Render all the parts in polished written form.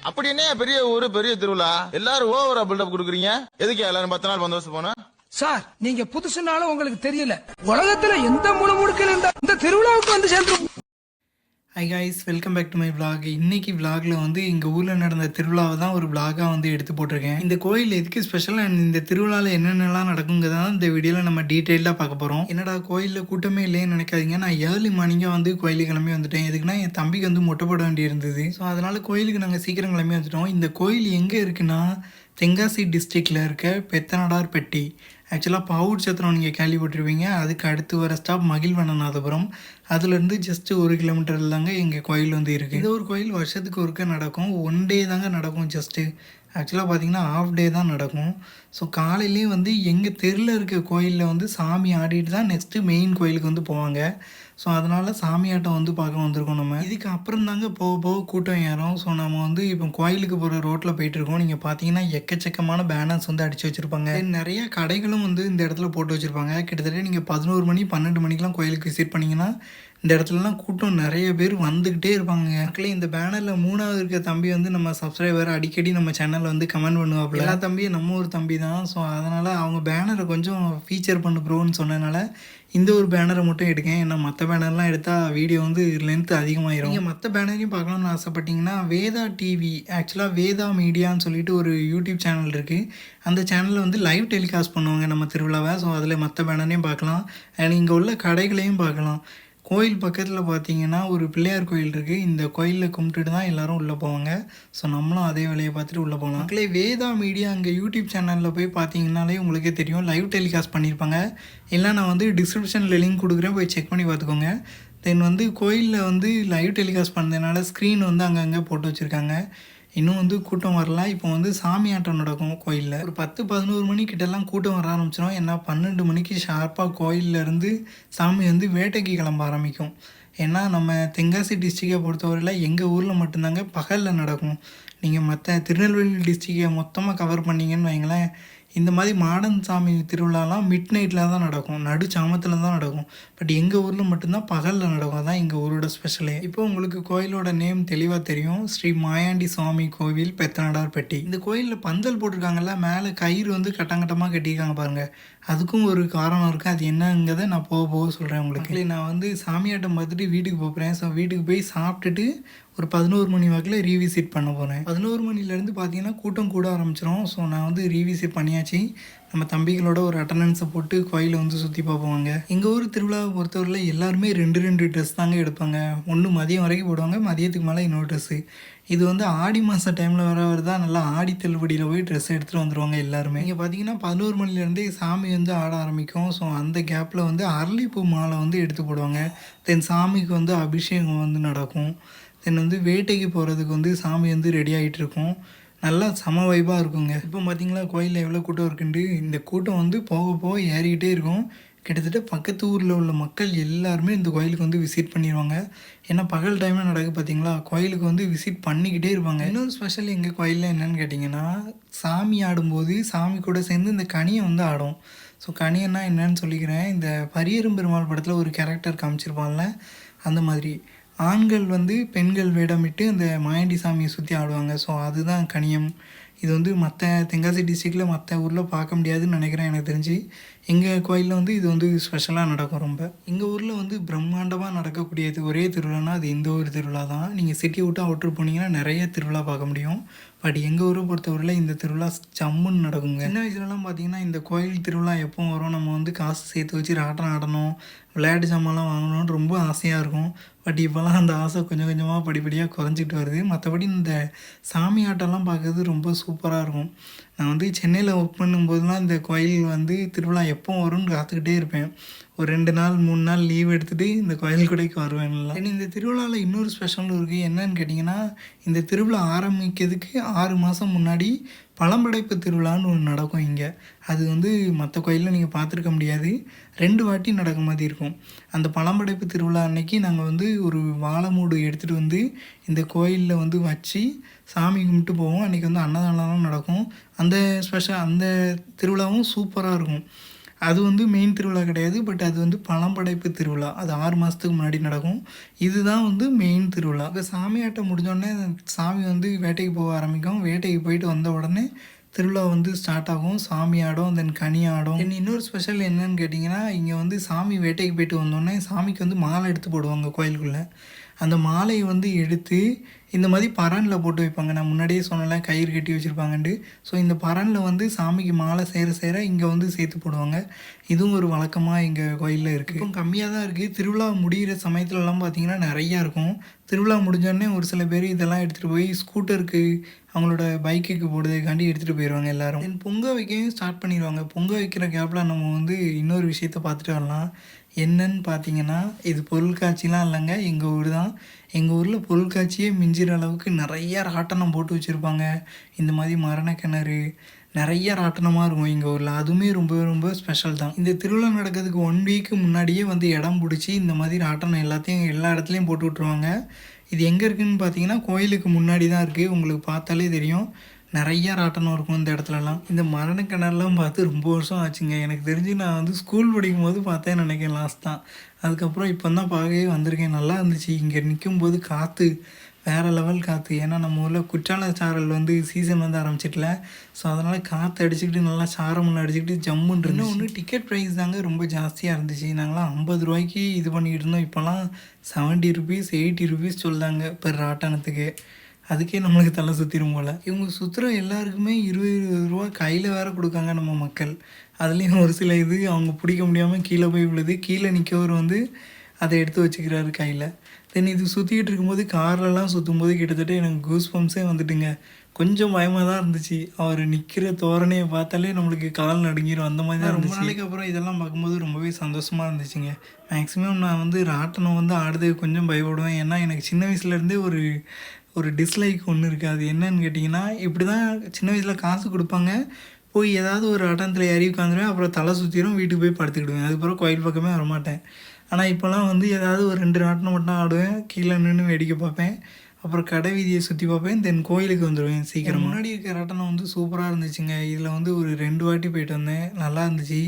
அப்படி என்ன பெரிய ஊரு பெரிய திருவிழா எல்லாரும் ஓவரா பில்டப் கொடுக்குறீங்க? எதுக்கு எல்லாரும் 10 நாள் பந்தோபஸ்து போனா? சார் நீங்க புதுசுனாலும் உங்களுக்கு தெரியல, உலகத்துல எந்த முழுமுடுக்கில் இருந்தா இந்த திருவிழாவுக்கு வந்து சேர்ந்துரும். Hi guys, welcome back to my vlog. இன்னைக்கு vlogல வந்து எங்கள் ஊரில் நடந்த திருவிழாவை தான் ஒரு vlog-ஆ வந்து எடுத்து போட்டிருக்கேன். இந்த கோயில் எதுக்கு ஸ்பெஷல் அண்ட் இந்த திருவிழாவில் என்னென்னலாம் நடக்குங்கிறதான் இந்த வீடியோவில் நம்ம டீட்டெயிலாக பார்க்க போகிறோம். என்னடா கோயிலில் கூட்டமே இல்லைன்னு நினைக்காதீங்க, நான் ஏர்லி மார்னிங்காக வந்து கோயிலுக்கு கிளம்பி வந்துட்டேன். எதுக்குன்னா என் தம்பிக்கு வந்து மொட்டை போட வேண்டி இருந்தது. ஸோ அதனால் கோயிலுக்கு நாங்கள் சீக்கிரம் கிளம்பி வந்துட்டோம். இந்த கோயில் எங்கே இருக்குன்னா தென்காசி டிஸ்ட்ரிக்டில் இருக்க பெத்தனடார்பட்டி. ஆக்சுவலாக பாவூர் சத்திரம் நீங்கள் கேள்விப்பட்டிருப்பீங்க. அதுக்கு அடுத்து வர ஸ்டாப் மகிழ்வனநாதபுரம். அதுலேருந்து ஜஸ்ட்டு 1 கிலோமீட்டரில் தாங்க எங்கள் கோயில் வந்து இருக்குது. இந்த ஒரு கோயில் வருஷத்துக்கு ஒருக்க நடக்கும். 1 டே தாங்க நடக்கும். ஜஸ்ட்டு ஆக்சுவலாக பார்த்திங்கன்னா ஆஃப் டே தான் நடக்கும். ஸோ காலையிலேயே வந்து எங்கள் தெருவில் இருக்க கோயிலில் வந்து சாமி ஆடிட்டு தான் நெக்ஸ்ட்டு மெயின் கோயிலுக்கு வந்து போவாங்க. ஸோ அதனால் சாமியாட்டம் வந்து பார்க்க வந்திருக்கோம் நம்ம. இதுக்கு அப்புறம் தாங்க போக போக கூட்டம் ஏறும். ஸோ நம்ம வந்து இப்போ கோயிலுக்கு போகிற ரோட்டில் போயிட்டுருக்கோம். நீங்கள் பார்த்தீங்கன்னா எக்கச்சக்கமான பேனர்ஸ் வந்து அடித்து வச்சுருப்பாங்க. நிறைய கடைகளும் வந்து இந்த இடத்துல போட்டு வச்சுருப்பாங்க. கிட்டத்தட்ட நீங்கள் 11 மணி 12 மணிக்கெலாம் கோயிலுக்கு விசிட் பண்ணிங்கன்னா இந்த இடத்துலலாம் கூட்டம் நிறைய பேர் வந்துக்கிட்டே இருப்பாங்க. மக்களே, இந்த பேனரில் 3வது இருக்க தம்பி வந்து நம்ம சப்ஸ்கிரைபர், அடிக்கடி நம்ம சேனலில் வந்து கமெண்ட் பண்ணுவாப்புல. எல்லா தம்பியும் நம்ம ஒரு தம்பி தான். ஸோ அதனால் அவங்க பேனரை கொஞ்சம் ஃபீச்சர் பண்ணு ப்ரோன்னு சொன்னதுனால இந்த ஒரு பேனரை மட்டும் எடுக்கேன். ஏன்னா மற்ற பேனர்லாம் எடுத்தால் வீடியோ வந்து லென்த்து அதிகமாகிடும். நீங்கள் மற்ற பேனரையும் பார்க்கணும்னு ஆசைப்பட்டீங்கன்னா வேதா டிவி, ஆக்சுவலாக வேதா மீடியான்னு சொல்லிட்டு ஒரு யூடியூப் சேனல் இருக்குது. அந்த சேனலில் வந்து லைவ் டெலிகாஸ்ட் பண்ணுவாங்க நம்ம திருவிழாவை. ஸோ அதில் மற்ற பேனரையும் பார்க்கலாம் அண்ட் இங்கே உள்ள கடைகளையும் பார்க்கலாம். கோயில் பக்கத்தில் பார்த்தீங்கன்னா ஒரு பிள்ளையார் கோயில் இருக்குது. இந்த கோயிலில் கும்பிட்டுட்டு தான் எல்லோரும் உள்ளே போவாங்க. ஸோ நம்மளும் அதே வேலையை பார்த்துட்டு உள்ளே போகலாம். மக்களே, வேதா மீடியா அங்கே யூடியூப் சேனலில் போய் பார்த்தீங்கன்னாலே உங்களுக்கே தெரியும், லைவ் டெலிகாஸ்ட் பண்ணியிருப்பாங்க. இல்லை நான் வந்து டிஸ்கிரிப்ஷனில் லிங்க் கொடுக்குறேன், போய் செக் பண்ணி பார்த்துக்கோங்க. தென் வந்து கோயிலில் வந்து லைவ் டெலிகாஸ்ட் பண்ணதுனால ஸ்க்ரீன் வந்து அங்கங்கே போட்டு வச்சுருக்காங்க. இன்னும் வந்து கூட்டம் வரல. இப்போ வந்து சாமி ஆட்டம் நடக்கும் கோயிலில். ஒரு 10-11 மணிக்கிட்டலாம் கூட்டம் வர ஆரம்பிச்சிடும். ஏன்னா 12 மணிக்கு ஷார்ப்பாக கோயிலேருந்து சாமி வந்து வேட்டைக்கு கிளம்ப ஆரம்பிக்கும். ஏன்னா நம்ம தென்காசி டிஸ்ட்ரிக்டை பொறுத்தவரையில் எங்கள் ஊரில் மட்டும்தாங்க பகலில் நடக்கும். நீங்கள் மற்ற திருநெல்வேலி டிஸ்ட்ரிக்டை மொத்தமாக கவர் பண்ணிங்கன்னு வைங்களேன், இந்த மாதிரி மாடன் சாமி திருவிழாலாம் மிட் நைட்டில் தான் நடக்கும், நடு சாமத்தில் தான் நடக்கும். பட் எங்கள் ஊரில் மட்டும்தான் பகலில் நடக்கும். அதான் எங்கள் ஊரோட ஸ்பெஷலே. இப்போ உங்களுக்கு கோயிலோட நேம் தெளிவாக தெரியும், ஸ்ரீ மாயாண்டி சுவாமி கோவில் பெத்தனடார்பட்டி. இந்த கோயிலில் பந்தல் போட்டிருக்காங்கல்ல, மேலே கயிறு வந்து கட்டங்கட்டமாக கட்டியிருக்காங்க பாருங்கள். அதுக்கும் ஒரு காரணம் இருக்குது. அது என்னங்கிறத நான் போக போக சொல்கிறேன் உங்களுக்கு. நான் வந்து சாமியாட்டம் பார்த்துட்டு வீட்டுக்கு போகிறேன். ஸோ வீட்டுக்கு போய் சாப்பிட்டுட்டு ஒரு 11 மணி வாக்கில் ரீவிசிட் பண்ண போகிறேன். 11 மணிலேருந்து பார்த்தீங்கன்னா கூட்டம் கூட ஆரம்பிச்சிடும். ஸோ நான் வந்து ரீவிசிட் பண்ணியாச்சு. நம்ம தம்பிகளோட ஒரு அட்டண்டன்ஸை போட்டு கோயிலை வந்து சுற்றி பார்ப்போங்க. எங்கள் ஊர் திருவிழாவை பொறுத்தவரையில் எல்லாருமே 2 ட்ரெஸ் தாங்க எடுப்பாங்க. ஒன்று மதியம் வரைக்கும் போடுவாங்க, மதியத்துக்கு மேலே இன்னொரு ட்ரெஸ்ஸு. இது வந்து ஆடி மாத டைமில் வர தான் நல்லா ஆடி தள்ளுபடியில் போய் ட்ரெஸ் எடுத்துகிட்டு வந்துடுவாங்க எல்லாருமே. இங்கே பார்த்தீங்கன்னா 11 மணிலேருந்தே சாமி வந்து ஆட ஆரம்பிக்கும். ஸோ அந்த கேப்பில் வந்து அரளிப்பூ மாலை வந்து எடுத்து போடுவாங்க. தென் சாமிக்கு வந்து அபிஷேகம் வந்து நடக்கும். தென் வந்து வேட்டைக்கு போகிறதுக்கு வந்து சாமி வந்து ரெடி ஆகிட்டு இருக்கும். நல்லா சம வைப்பாக இருக்குங்க. இப்போ பார்த்தீங்களா கோயிலில் எவ்வளோ கூட்டம் இருக்குன்ட்டு. இந்த கூட்டம் வந்து போக போக ஏறிக்கிட்டே இருக்கும். கிட்டத்தட்ட பக்கத்து ஊரில் உள்ள மக்கள் எல்லாருமே இந்த கோயிலுக்கு வந்து விசிட் பண்ணிடுவாங்க. ஏன்னா பகல் டைமில் நடக்கு பார்த்தீங்களா, கோயிலுக்கு வந்து விசிட் பண்ணிக்கிட்டே இருப்பாங்க. இன்னொரு ஸ்பெஷல் எங்கள் கோயிலில் என்னென்னு கேட்டிங்கன்னா, சாமி ஆடும்போது சாமி கூட சேர்ந்து இந்த கனியை வந்து ஆடும். ஸோ கனியன்னா என்னன்னு சொல்லிக்கிறேன். இந்த பரியரும் பெருமாள் படத்தில் ஒரு கேரக்டர் காமிச்சிருப்பாங்கல்ல, அந்த மாதிரி ஆண்கள் வந்து பெண்கள் வேடமிட்டு அந்த மாயாண்டி சாமியை சுற்றி ஆடுவாங்க. ஸோ அதுதான் கனியம். இது வந்து மற்ற தென்காசி டிஸ்ட்ரிக்டில் மற்ற ஊரில் பார்க்க முடியாதுன்னு நினைக்கிறேன் எனக்கு தெரிஞ்சு. எங்கள் கோயிலில் வந்து இது வந்து ஸ்பெஷலாக நடக்கும் ரொம்ப. எங்கள் ஊரில் வந்து பிரம்மாண்டமாக நடக்கக்கூடியது ஒரே திருவிழானா அது இந்த ஒரு திருவிழா தான். நீங்கள் சிட்டி விட்டு அவுட்ரு போனீங்கன்னா நிறைய திருவிழா பார்க்க முடியும். பட் எங்கள் ஊரை பொறுத்தவரையில் இந்த திருவிழா ஜம்முன்னு நடக்குங்க. சின்ன வயசுலலாம் பார்த்தீங்கன்னா இந்த கோயில் திருவிழா எப்போ வரும், நம்ம வந்து காசு சேர்த்து வச்சு ஆட்டம் ஆடணும், விளையாட்டு சாமான்லாம் வாங்கணும்னு ரொம்ப ஆசையாக இருக்கும். பட் இப்போலாம் அந்த ஆசை கொஞ்சம் கொஞ்சமாக படிப்படியாக குறைஞ்சிட்டு வருது. மற்றபடி இந்த சாமி ஆட்டம்லாம் பார்க்குறது ரொம்ப சூப்பராக இருக்கும். நான் வந்து சென்னையில் ஒர்க் பண்ணும்போதுலாம் இந்த கோயில் வந்து திருவிழா எப்போ வரும்னு காத்துக்கிட்டே இருப்பேன். ஒரு 2 நாள் 3 நாள் லீவ் எடுத்துகிட்டு இந்த கோயில் கூடைக்கு வருவேன்ல. இந்த திருவிழாவில் இன்னொரு ஸ்பெஷல் இருக்குது. என்னன்னு கேட்டிங்கன்னா, இந்த திருவிழா ஆரம்பிக்கிறதுக்கு 6 மாதம் முன்னாடி பழம்படைப்பு திருவிழான்னு ஒன்று நடக்கும் இங்கே. அது வந்து மற்ற கோயிலில் நீங்கள் பார்த்துருக்க முடியாது. 2 வாட்டி நடக்க மாதிரி இருக்கும். அந்த பழம்படைப்பு திருவிழா அன்னைக்கு நாங்கள் வந்து ஒரு வாழை மூடு எடுத்துகிட்டு வந்து இந்த கோயிலில் வந்து வச்சு சாமி கும்பிட்டு போவோம். அன்றைக்கி வந்து அன்னதானம் நடக்கும். அந்த திருவிழாவும் சூப்பராக இருக்கும். அது வந்து மெயின் திருவிழா கிடையாது. பட் அது வந்து பழம்படைப்பு திருவிழா. அது 6 மாதத்துக்கு முன்னாடி நடக்கும். இதுதான் வந்து மெயின் திருவிழா. இப்போ சாமி ஆட்டம் முடிஞ்சோடனே சாமி வந்து வேட்டைக்கு போக ஆரம்பிக்கும். வேட்டைக்கு போயிட்டு வந்த உடனே திருவிழா வந்து ஸ்டார்ட் ஆகும். சாமி ஆடும், தென் கனி ஆடும். தென் இன்னொரு ஸ்பெஷல் என்னன்னு கேட்டிங்கன்னா, இங்கே வந்து சாமி வேட்டைக்கு போயிட்டு வந்தோடனே சாமிக்கு வந்து மாலை எடுத்து போடுவாங்க கோயிலுக்குள்ளே. அந்த மாலையை வந்து எடுத்து இந்த மாதிரி பரனில் போட்டு வைப்பாங்க. நான் முன்னாடியே சொன்னல கயிறு கட்டி வச்சுருப்பாங்கன்ட்டு. ஸோ இந்த பரனில் வந்து சாமிக்கு மாலை சேர இங்கே வந்து சேர்த்து போடுவாங்க. இதுவும் ஒரு வழக்கமாக எங்கள் கோயிலில் இருக்குது. இப்போ கம்மியாக தான் இருக்குது. திருவிழா முடிகிற சமயத்துலலாம் பார்த்திங்கன்னா நிறையா இருக்கும். திருவிழா முடிஞ்சோடனே ஒரு சில பேர் இதெல்லாம் எடுத்துகிட்டு போய் ஸ்கூட்டருக்கு அவங்களோட பைக்குக்கு போடுறதுக்காண்டி எடுத்துகிட்டு போயிடுவாங்க எல்லோரும். தென் பொங்க வைக்கவும் ஸ்டார்ட் பண்ணிடுவாங்க. பொங்க வைக்கிற கேப்பில் நம்ம வந்து இன்னொரு விஷயத்தை பார்த்துட்டு வரலாம். என்னன்னு பார்த்தீங்கன்னா, இது பொருட்காட்சிலாம் இல்லைங்க, எங்கள் ஊர் தான். எங்கள் ஊரில் பொருட்காட்சியே மிஞ்சிற அளவுக்கு நிறையா ராட்டனம் போட்டு வச்சுருப்பாங்க. இந்த மாதிரி மரண கிணறு நிறைய ராட்டனமாக இருக்கும் எங்கள் ஊரில். அதுவுமே ரொம்ப ரொம்ப ஸ்பெஷல் தான். இந்த திருவிழா நடக்கிறதுக்கு 1 வீக்கு முன்னாடியே வந்து இடம் பிடிச்சி இந்த மாதிரி ராட்டனம் எல்லாத்தையும் எல்லா இடத்துலையும் போட்டு விட்ருவாங்க. இது எங்கே இருக்குதுன்னு பார்த்தீங்கன்னா, கோயிலுக்கு முன்னாடி தான் இருக்குது. உங்களுக்கு பார்த்தாலே தெரியும். நிறையா ராட்டனம் இருக்கும் இந்த இடத்துலலாம். இந்த மரண கிணறுலாம் பார்த்து ரொம்ப வருஷம் ஆச்சுங்க. எனக்கு தெரிஞ்சு நான் வந்து ஸ்கூல் படிக்கும் போது பார்த்தேன் நினைக்கிறேன் லாஸ்ட் தான். அதுக்கப்புறம் இப்போ தான் பார்க்கவே வந்திருக்கேன். நல்லா இருந்துச்சு. இங்கே நிற்கும்போது காற்று வேறு லெவல் காற்று. ஏன்னா நம்ம ஊரில் குற்றால சாரல் வந்து சீசன் வந்து ஆரம்பிச்சிட்டல. ஸோ அதனால் காற்று அடிச்சுக்கிட்டு நல்லா சாரமெல்லாம் அடிச்சுக்கிட்டு ஜம்முன்னு இருந்துச்சு. ஒன்று டிக்கெட் ப்ரைஸ் தாங்க ரொம்ப ஜாஸ்தியாக இருந்துச்சு. நாங்களாம் 50 ரூபாய்க்கு இது பண்ணிக்கிட்டு இருந்தோம். இப்போலாம் 70 ருபீஸ் 80 ருபீஸ் சொல்லுதாங்க பெர் ராட்டனத்துக்கு. அதுக்கே நம்மளுக்கு தலை சுற்றிடும் போல். இவங்க சுற்றுற எல்லாருக்குமே 20 ரூபா கையில் வேறு கொடுக்காங்க நம்ம மக்கள். அதுலேயும் ஒரு சில இது அவங்க பிடிக்க முடியாமல் கீழே போய் விழுது. கீழே நிற்கவர் வந்து அதை எடுத்து வச்சுக்கிறாரு கையில். தென் இது சுற்றிக்கிட்டு இருக்கும்போது கார்லலாம் சுற்றும்போது கிட்டத்தட்ட எனக்கு கூஸ் பம்ப்ஸே வந்துட்டுங்க. கொஞ்சம் பயமாக தான் இருந்துச்சு. அவர் நிற்கிற தோரணையை பார்த்தாலே நம்மளுக்கு கால் நடுங்கிடும். அந்த மாதிரி தான் ரொம்ப நாளைக்கு அப்புறம் இதெல்லாம் பார்க்கும்போது ரொம்பவே சந்தோஷமாக இருந்துச்சுங்க. மேக்ஸிமம் நான் வந்து ராட்டனம் வந்து ஆடுறதுக்கு கொஞ்சம் பயப்படுவேன். ஏன்னா எனக்கு சின்ன வயசுலேருந்தே ஒரு டிஸ்லைக் ஒன்று இருக்குது. அது என்னன்னு கேட்டிங்கன்னா, இப்படி தான் சின்ன வயசில் காசு கொடுப்பாங்க, போய் ஏதாவது ஒரு ஆட்டத்தில் ஏறி உட்காந்துருவேன். அப்புறம் தலை சுற்றிடும், வீட்டுக்கு போய் படுத்துக்கிடுவேன். அதுக்கப்புறம் கோயில் பக்கமே வரமாட்டேன். ஆனால் இப்போலாம் வந்து ஏதாவது ஒரு 2 ராட்டினம் மட்டும் ஆடுவேன். கீழே நின்று வேடிக்கை பார்ப்பேன். அப்புறம் கடை வீதியை சுற்றி பார்ப்பேன். தென் கோயிலுக்கு வந்துடுவேன் சீக்கிரம். முன்னாடி இருக்க ராட்டனம் வந்து சூப்பராக இருந்துச்சுங்க. இதில் வந்து ஒரு 2 வாட்டி போயிட்டு வந்தேன். நல்லா இருந்துச்சு.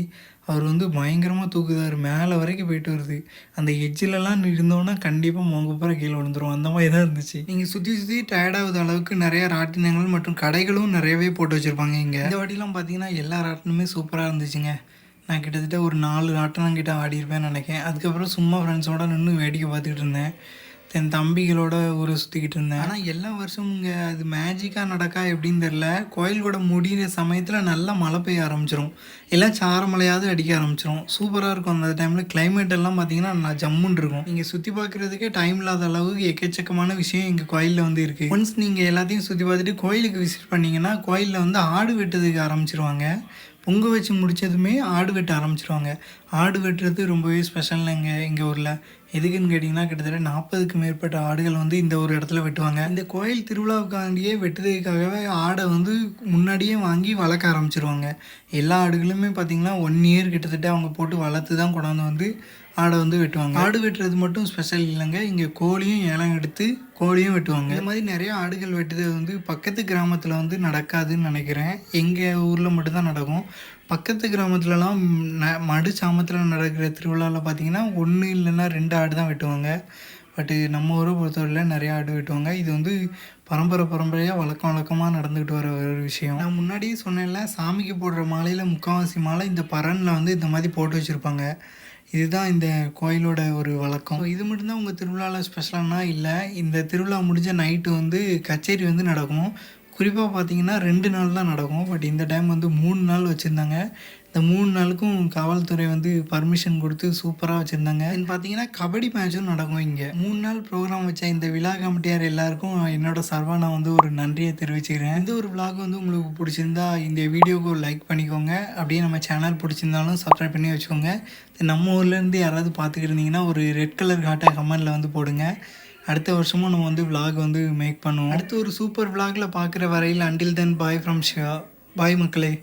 அவர் வந்து பயங்கரமாக தூக்குதார். மேலே வரைக்கும் போயிட்டு வருது. அந்த எட்ஜிலலாம் இருந்தோன்னா கண்டிப்பாக முகப்புற கீழே விழுந்துரும். அந்த மாதிரி தான் இருந்துச்சு. நீங்கள் சுற்றி டயர்டாகுது அளவுக்கு நிறையா ராட்டினங்கள் மற்றும் கடைகளும் நிறையவே போட்டு வச்சுருப்பாங்க இங்கே. இந்த வாட்டிலாம் பார்த்தீங்கன்னா எல்லா ராட்டினமே சூப்பராக இருந்துச்சுங்க. நான் கிட்டத்தட்ட ஒரு 4 ராட்டினம் கிட்ட ஆடிருப்பேன்னு நினைக்கிறேன். அதுக்கப்புறம் சும்மா ஃப்ரெண்ட்ஸோட நின்று வேடிக்கை பார்த்துக்கிட்டு இருந்தேன். என் தம்பிகளோட ஊரை சுற்றிக்கிட்டு இருந்தேன். ஆனால் எல்லா வருஷமும் இங்கே அது மேஜிக்காக நடக்கா எப்படின்னு தெரில. கோயில் கூட முடிகிற சமயத்தில் நல்லா மழை பெய்ய ஆரம்பிச்சிடும். எல்லாம் சாரமழையாவது அடிக்க ஆரம்பிச்சிடும். சூப்பராக இருக்கும். அந்த டைமில் கிளைமேட் எல்லாம் பார்த்தீங்கன்னா நான் ஜம்முன்னு இருக்கும். நீங்கள் சுற்றி பார்க்குறதுக்கே டைம் இல்லாத அளவுக்கு எக்கச்சக்கமான விஷயம் எங்கள் கோயிலில் வந்து இருக்குது. ஒன்ஸ் நீங்கள் எல்லாத்தையும் சுற்றி பார்த்துட்டு கோயிலுக்கு விசிட் பண்ணிங்கன்னா, கோயிலில் வந்து ஆடு வெட்டுறதுக்கு ஆரம்பிச்சிருவாங்க. பொங்க வச்சு முடித்ததுமே ஆடு வெட்ட ஆரம்பிச்சிருவாங்க. ஆடு வெட்டுறது ரொம்பவே ஸ்பெஷல்ங்க எங்கள் ஊரில். எதுக்குன்னு கேட்டிங்கன்னா, கிட்டத்தட்ட 40க்கு மேற்பட்ட ஆடுகள் வந்து இந்த ஒரு இடத்துல வெட்டுவாங்க. இந்த கோயில் திருவிழாவுக்காண்டியே வெட்டுறதுக்காகவே ஆடை வந்து முன்னாடியே வாங்கி வளர்க்க ஆரம்பிச்சிருவாங்க. எல்லா ஆடுகளுமே பார்த்திங்கன்னா 1 இயர் கிட்டத்தட்ட அவங்க போட்டு வளர்த்து தான் கொண்டாந்து வந்து ஆடை வந்து வெட்டுவாங்க. ஆடு வெட்டுறது மட்டும் ஸ்பெஷல் இல்லைங்க. இங்கே கோழியும் ஏலம் எடுத்து கோழியும் வெட்டுவாங்க. இந்த மாதிரி நிறைய ஆடுகள் வெட்டுறது வந்து பக்கத்து கிராமத்தில் வந்து நடக்காதுன்னு நினைக்கிறேன். எங்கள் ஊரில் மட்டும்தான் நடக்கும். பக்கத்து கிராமத்துலலாம் மடு சாமத்தில் நடக்கிற திருவிழாவில் பார்த்திங்கன்னா 1 இல்லைன்னா 2 ஆடு தான் வெட்டுவாங்க. பட்டு நம்ம ஊரை பொறுத்தவரையில் நிறையா ஆடு வெட்டுவாங்க. இது வந்து பரம்பரையாக வழக்கமாக நடந்துக்கிட்டு வர ஒரு விஷயம். நான் முன்னாடியே சொன்னேன்ல, சாமிக்கு போடுற மாலையில் முக்கால்வாசி மாலை இந்த பரனில் வந்து இந்த மாதிரி போட்டு வச்சுருப்பாங்க. இதுதான் இந்த கோயிலோட ஒரு வழக்கம். இது மட்டும்தான் உங்கள் திருவிழாவில் ஸ்பெஷலானா இல்லை. இந்த திருவிழா முடிஞ்ச நைட்டு வந்து கச்சேரி வந்து நடக்கும். குறிப்பாக பார்த்தீங்கன்னா 2 நாள் தான் நடக்கும். பட் இந்த டைம் வந்து 3 நாள் வச்சுருந்தாங்க. இந்த 3 நாளுக்கும் காவல்துறை வந்து பர்மிஷன் கொடுத்து சூப்பராக வச்சுருந்தாங்க. பார்த்தீங்கன்னா கபடி மேட்சும் நடக்கும் இங்கே. 3 நாள் ப்ரோக்ராம் வச்ச இந்த விழா கமிட்டியார் எல்லாருக்கும் என்னோட சார்பாக நான் வந்து ஒரு நன்றியை தெரிவிச்சுக்கிறேன். இந்த ஒரு விளாக் வந்து உங்களுக்கு பிடிச்சிருந்தா இந்த வீடியோவுக்கு ஒரு லைக் பண்ணிக்கோங்க. அப்படியே நம்ம சேனல் பிடிச்சிருந்தாலும் சப்ஸ்கிரைப் பண்ணி வச்சுக்கோங்க. நம்ம ஊர்லேருந்து யாராவது பார்த்துக்கிட்டு இருந்தீங்கன்னா ஒரு ரெட் கலர் ஹார்ட்டை கமெண்டில் வந்து போடுங்க. அடுத்த வருஷமும் நம்ம வந்து விளாக் வந்து மேக் பண்ணுவோம். அடுத்து ஒரு சூப்பர் விளாகில் பார்க்குற வரையில் until then bye from Shiva. Bye மக்களே.